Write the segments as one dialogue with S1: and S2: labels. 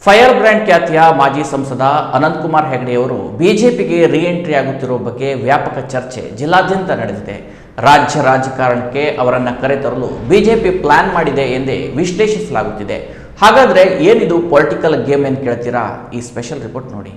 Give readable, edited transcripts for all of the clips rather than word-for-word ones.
S1: Fire brand ಖ್ಯಾತಿಯ ಮಾಜಿ ಸಂಸದ ಅನಂತಕುಮಾರ್ ಹೆಗಡೆಯವರು ಬಿಜೆಪಿಗೆ ರೀಎಂಟ್ರಿ ಆಗುತ್ತಿರುವ ಬಗ್ಗೆ ವ್ಯಾಪಕ ಚರ್ಚೆ ಜಿಲ್ಲಾದ್ಯಂತ ನಡೆದಿದೆ. ರಾಜ್ಯ ರಾಜಕಾರಣಕ್ಕೆ ಅವರನ್ನು ಕರೆತರಲು ಬಿಜೆಪಿ ಪ್ಲಾನ್ ಮಾಡಿದೆ ಎಂದೇ ವಿಶ್ಲೇಷಿಸಲಾಗುತ್ತಿದೆ. ಹಾಗಾದ್ರೆ ಏನಿದು ಪೊಲಿಟಿಕಲ್ ಗೇಮ್ ಎಂದು ಕೇಳ್ತೀರಾ? ಈ ಸ್ಪೆಷಲ್ ರಿಪೋರ್ಟ್ ನೋಡಿ.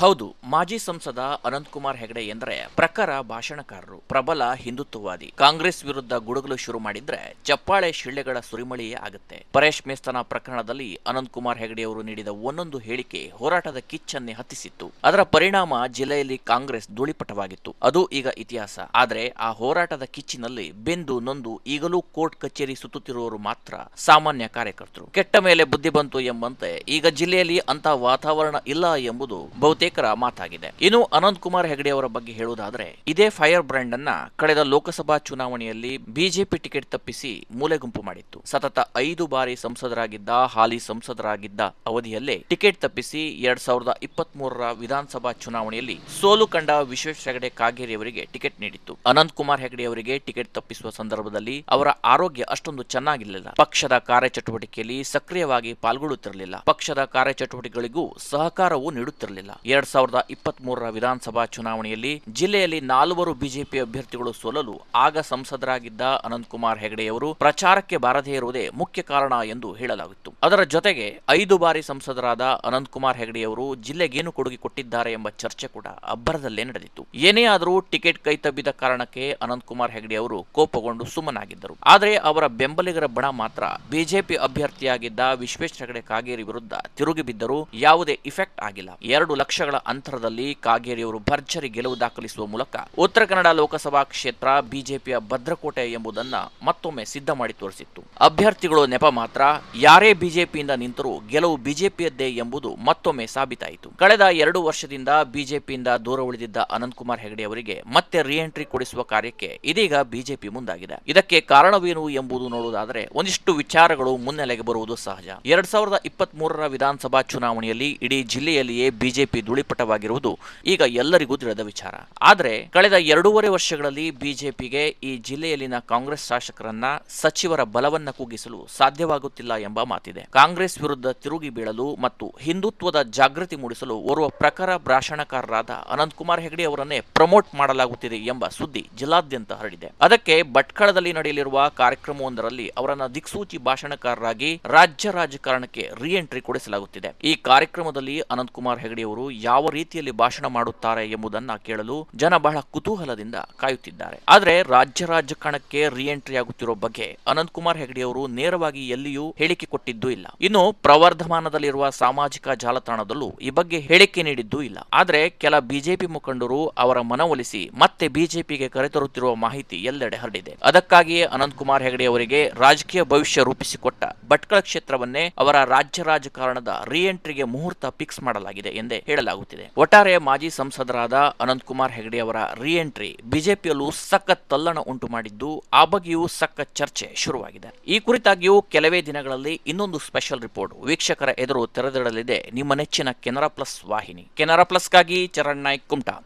S1: ಹೌದು, ಮಾಜಿ ಸಂಸದ ಅನಂತಕುಮಾರ್ ಹೆಗಡೆ ಎಂದರೆ ಪ್ರಖರ ಭಾಷಣಕಾರರು, ಪ್ರಬಲ ಹಿಂದುತ್ವವಾದಿ. ಕಾಂಗ್ರೆಸ್ ವಿರುದ್ಧ ಗುಡುಗಲು ಶುರು ಮಾಡಿದ್ರೆ ಚಪ್ಪಾಳೆ ಶಿಳ್ಳೆಗಳ ಸುರಿಮಳೆಯೇ ಆಗುತ್ತೆ. ಪರೇಶ್ ಮೇಸ್ತನ ಪ್ರಕರಣದಲ್ಲಿ ಅನಂತಕುಮಾರ್ ಹೆಗಡೆಯವರು ನೀಡಿದ ಒಂದೊಂದು ಹೇಳಿಕೆ ಹೋರಾಟದ ಕಿಚ್ಚನ್ನೇ ಹತ್ತಿಸಿತ್ತು. ಅದರ ಪರಿಣಾಮ ಜಿಲ್ಲೆಯಲ್ಲಿ ಕಾಂಗ್ರೆಸ್ ಧೂಳಿಪಟವಾಗಿತ್ತು. ಅದು ಈಗ ಇತಿಹಾಸ. ಆದ್ರೆ ಆ ಹೋರಾಟದ ಕಿಚ್ಚಿನಲ್ಲಿ ಬೆಂದು ನೊಂದು ಈಗಲೂ ಕೋರ್ಟ್ ಕಚೇರಿ ಸುತ್ತುತ್ತಿರುವವರು ಮಾತ್ರ ಸಾಮಾನ್ಯ ಕಾರ್ಯಕರ್ತರು. ಕೆಟ್ಟ ಮೇಲೆ ಬುದ್ಧಿ ಬಂತು ಎಂಬಂತೆ ಈಗ ಜಿಲ್ಲೆಯಲ್ಲಿ ಅಂತ ವಾತಾವರಣ ಇಲ್ಲ ಎಂಬುದು ಬಹುತೇಕರ ಮಾತಾಗಿದೆ. ಇನ್ನು ಅನಂತಕುಮಾರ್ ಹೆಗಡೆ ಅವರ ಬಗ್ಗೆ ಹೇಳುವುದಾದ್ರೆ, ಇದೇ ಫೈರ್ ಬ್ರ್ಯಾಂಡ್ ಅನ್ನ ಕಳೆದ ಲೋಕಸಭಾ ಚುನಾವಣೆಯಲ್ಲಿ ಬಿಜೆಪಿ ಟಿಕೆಟ್ ತಪ್ಪಿಸಿ ಮೂಲೆಗುಂಪು ಮಾಡಿತ್ತು. ಸತತ 5 ಬಾರಿ ಸಂಸದರಾಗಿದ್ದ ಹಾಲಿ ಸಂಸದರಾಗಿದ್ದ ಅವಧಿಯಲ್ಲೇ ಟಿಕೆಟ್ ತಪ್ಪಿಸಿ 2023ರ ವಿಧಾನಸಭಾ ಚುನಾವಣೆಯಲ್ಲಿ ಸೋಲು ಕಂಡ ವಿಶ್ವೇಶ್ವರ ಹೆಗಡೆ ಕಾಗೇರಿಯವರಿಗೆ ಟಿಕೆಟ್ ನೀಡಿತ್ತು. ಅನಂತಕುಮಾರ್ ಹೆಗಡೆ ಅವರಿಗೆ ಟಿಕೆಟ್ ತಪ್ಪಿಸುವ ಸಂದರ್ಭದಲ್ಲಿ ಅವರ ಆರೋಗ್ಯ ಅಷ್ಟೊಂದು ಚೆನ್ನಾಗಿರಲಿಲ್ಲ. ಪಕ್ಷದ ಕಾರ್ಯಚಟುವಟಿಕೆಯಲ್ಲಿ ಸಕ್ರಿಯವಾಗಿ ಪಾಲ್ಗೊಳ್ಳುತ್ತಿರಲಿಲ್ಲ. ಪಕ್ಷದ ಕಾರ್ಯಚಟುವಟಿಕೆಗಳಿಗೂ ಸಹಕಾರವೂ ನೀಡುತ್ತಿರಲಿಲ್ಲ. 2023ರ ವಿಧಾನಸಭಾ ಚುನಾವಣೆಯಲ್ಲಿ ಜಿಲ್ಲೆಯಲ್ಲಿ 4 ಬಿಜೆಪಿ ಅಭ್ಯರ್ಥಿಗಳು ಸೋಲಲು ಆಗ ಸಂಸದರಾಗಿದ್ದ ಅನಂತಕುಮಾರ್ ಹೆಗಡೆಯವರು ಪ್ರಚಾರಕ್ಕೆ ಬಾರದೇ ಇರುವುದೇ ಮುಖ್ಯ ಕಾರಣ ಎಂದು ಹೇಳಲಾಗಿತ್ತು. ಅದರ ಜೊತೆಗೆ 5 ಬಾರಿ ಸಂಸದರಾದ ಅನಂತಕುಮಾರ್ ಹೆಗಡೆಯವರು ಜಿಲ್ಲೆಗೇನು ಕೊಡುಗೆ ಕೊಟ್ಟಿದ್ದಾರೆ ಎಂಬ ಚರ್ಚೆ ಕೂಡ ಅಬ್ಬರದಲ್ಲೇ ನಡೆದಿತ್ತು. ಏನೇ ಆದರೂ ಟಿಕೆಟ್ ಕೈತಬ್ಬಿದ ಕಾರಣಕ್ಕೆ ಅನಂತಕುಮಾರ್ ಹೆಗಡೆಯವರು ಕೋಪಗೊಂಡು ಸುಮ್ಮನಾಗಿದ್ದರು. ಆದರೆ ಅವರ ಬೆಂಬಲಿಗರ ಬಣ ಮಾತ್ರ ಬಿಜೆಪಿ ಅಭ್ಯರ್ಥಿಯಾಗಿದ್ದ ವಿಶ್ವೇಶ್ವರ ಹೆಗಡೆ ಕಾಗೇರಿ ವಿರುದ್ಧ ತಿರುಗಿ ಬಿದ್ದರೂ ಯಾವುದೇ ಇಫೆಕ್ಟ್ ಆಗಿಲ್ಲ. 2 ಲಕ್ಷಗಳ ಅಂತರದಲ್ಲಿ ಕಾಗೇರಿಯವರು ಭರ್ಜರಿ ಗೆಲುವು ದಾಖಲಿಸುವ ಮೂಲಕ ಉತ್ತರ ಕನ್ನಡ ಲೋಕಸಭಾ ಕ್ಷೇತ್ರ ಬಿಜೆಪಿಯ ಭದ್ರಕೋಟೆ ಎಂಬುದನ್ನ ಮತ್ತೊಮ್ಮೆ ಸಿದ್ಧ ಮಾಡಿ ತೋರಿಸಿತ್ತು. ಅಭ್ಯರ್ಥಿಗಳು ನೆಪ ಮಾತ್ರ, ಯಾರೇ ಬಿಜೆಪಿಯಿಂದ ನಿಂತರೂ ಗೆಲುವು ಬಿಜೆಪಿಯದ್ದೇ ಎಂಬುದು ಮತ್ತೊಮ್ಮೆ ಸಾಬೀತಾಯಿತು. ಕಳೆದ 2 ವರ್ಷದಿಂದ ಬಿಜೆಪಿಯಿಂದ ದೂರ ಉಳಿದಿದ್ದ ಅನಂತಕುಮಾರ್ ಹೆಗಡೆ ಅವರಿಗೆ ಮತ್ತೆ ರೀಎಂಟ್ರಿ ಕೊಡಿಸುವ ಕಾರ್ಯಕ್ಕೆ ಇದೀಗ ಬಿಜೆಪಿ ಮುಂದಾಗಿದೆ. ಇದಕ್ಕೆ ಕಾರಣವೇನು ಎಂಬುದು ನೋಡುವುದಾದರೆ ಒಂದಿಷ್ಟು ವಿಚಾರಗಳು ಮುನ್ನೆಲೆಗೆ ಬರುವುದು ಸಹಜ. 2023ರ ವಿಧಾನಸಭಾ ಚುನಾವಣೆಯಲ್ಲಿ ಇಡೀ ಜಿಲ್ಲೆಯಲ್ಲಿಯೇ ಬಿಜೆಪಿ ಧೂಳಿಪಟವಾಗಿರುವುದು ಈಗ ಎಲ್ಲರಿಗೂ ತಿಳಿದ ವಿಚಾರ. ಆದರೆ ಕಳೆದ 2.5 ವರ್ಷಗಳಲ್ಲಿ ಬಿಜೆಪಿಗೆ ಈ ಜಿಲ್ಲೆಯಲ್ಲಿನ ಕಾಂಗ್ರೆಸ್ ಶಾಸಕರನ್ನ, ಸಚಿವರ ಬಲವನ್ನ ಕುಗ್ಗಿಸಲು ಸಾಧ್ಯವಾಗುತ್ತಿಲ್ಲ ಎಂಬ ಮಾತಿದೆ. ಕಾಂಗ್ರೆಸ್ ವಿರುದ್ಧ ತಿರುಗಿ ಬೀಳಲು ಮತ್ತು ಹಿಂದುತ್ವದ ಜಾಗೃತಿ ಮೂಡಿಸಲು ಓರ್ವ ಪ್ರಖರ ಭಾಷಣಕಾರರಾದ ಅನಂತಕುಮಾರ್ ಹೆಗಡೆ ಅವರನ್ನೇ ಪ್ರಮೋಟ್ ಮಾಡಲಾಗುತ್ತಿದೆ ಎಂಬ ಸುದ್ದಿ ಜಿಲ್ಲಾದ್ಯಂತ ಹರಡಿದೆ. ಅದಕ್ಕೆ ಭಟ್ಕಳದಲ್ಲಿ ನಡೆಯಲಿರುವ ಕಾರ್ಯಕ್ರಮವೊಂದರಲ್ಲಿ ಅವರನ್ನ ದಿಕ್ಸೂಚಿ ಭಾಷಣಕಾರರಾಗಿ ರಾಜ್ಯ ರಾಜಕಾರಣಕ್ಕೆ ರೀಎಂಟ್ರಿ ಕೊಡಿಸಲಾಗುತ್ತಿದೆ. ಈ ಕಾರ್ಯಕ್ರಮದಲ್ಲಿ ಅನಂತಕುಮಾರ್ ಹೆಗಡೆಯವರು ಯಾವ ರೀತಿಯಲ್ಲಿ ಭಾಷಣ ಮಾಡುತ್ತಾರೆ ಎಂಬುದನ್ನ ಕೇಳಲು ಜನ ಬಹಳ ಕುತೂಹಲದಿಂದ ಕಾಯುತ್ತಿದ್ದಾರೆ. ಆದರೆ ರಾಜ್ಯ ರಾಜಕಾರಣಕ್ಕೆ ರೀಎಂಟ್ರಿ ಆಗುತ್ತಿರುವ ಬಗ್ಗೆ ಅನಂತಕುಮಾರ್ ಹೆಗಡೆಯವರು ನೇರವಾಗಿ ಎಲ್ಲಿಯೂ ಹೇಳಿಕೆ ಕೊಟ್ಟಿದ್ದೂ ಇಲ್ಲ. ಇನ್ನು ಪ್ರವರ್ಧಮಾನದಲ್ಲಿರುವ ಸಾಮಾಜಿಕ ಜಾಲತಾಣದಲ್ಲೂ ಈ ಬಗ್ಗೆ ಹೇಳಿಕೆ ನೀಡಿದ್ದೂ ಇಲ್ಲ. ಆದರೆ ಕೆಲ ಬಿಜೆಪಿ ಮುಖಂಡರು ಅವರ ಮನವೊಲಿಸಿ ಮತ್ತೆ ಬಿಜೆಪಿಗೆ ಕರೆತರುತ್ತಿರುವ ಮಾಹಿತಿ ಎಲ್ಲೆಡೆ ಹರಡಿದೆ. ಅದಕ್ಕಾಗಿಯೇ ಅನಂತಕುಮಾರ್ ಹೆಗಡೆ ಅವರಿಗೆ ರಾಜಕೀಯ ಭವಿಷ್ಯ ರೂಪಿಸಿಕೊಟ್ಟ ಭಟ್ಕಳ ಕ್ಷೇತ್ರವನ್ನೇ ಅವರ ರಾಜ್ಯ ರಾಜಕಾರಣದ ರೀಎಂಟ್ರಿಗೆ ಮುಹೂರ್ತ ಫಿಕ್ಸ್ ಮಾಡಲಾಗಿದೆ ಎಂದೇ ಹೇಳಲಾಗುತ್ತಿದೆ. ಒಟ್ಟಾರೆ ಮಾಜಿ ಸಂಸದರಾದ ಅನಂತಕುಮಾರ್ ಹೆಗಡೆ ಅವರ ರೀಎಂಟ್ರಿ ಬಿಜೆಪಿಯಲ್ಲೂ ಸಖತ್ ತಲ್ಲಣ ಉಂಟು ಮಾಡಿದ್ದು, ಆ ಬಗ್ಗೆಯೂ ಸಖತ್ ಚರ್ಚೆ ಶುರುವಾಗಿದೆ. ಈ ಕುರಿತಾಗಿಯೂ ಕೆಲವೇ ದಿನಗಳಲ್ಲಿ ಇನ್ನೊಂದು ಸ್ಪೆಷಲ್ ರಿಪೋರ್ಟ್ ವೀಕ್ಷಕರ ಎದುರು ತೆರೆದಿಡಲಿದೆ ನಿಮ್ಮ ನೆಚ್ಚಿನ ಕೆನರಾ ಪ್ಲಸ್ ವಾಹಿನಿ. ಕೆನರಾ ಪ್ಲಸ್ಗಾಗಿ ಚರಣ್ ನಾಯ್ಕ್, ಕುಮಟಾ.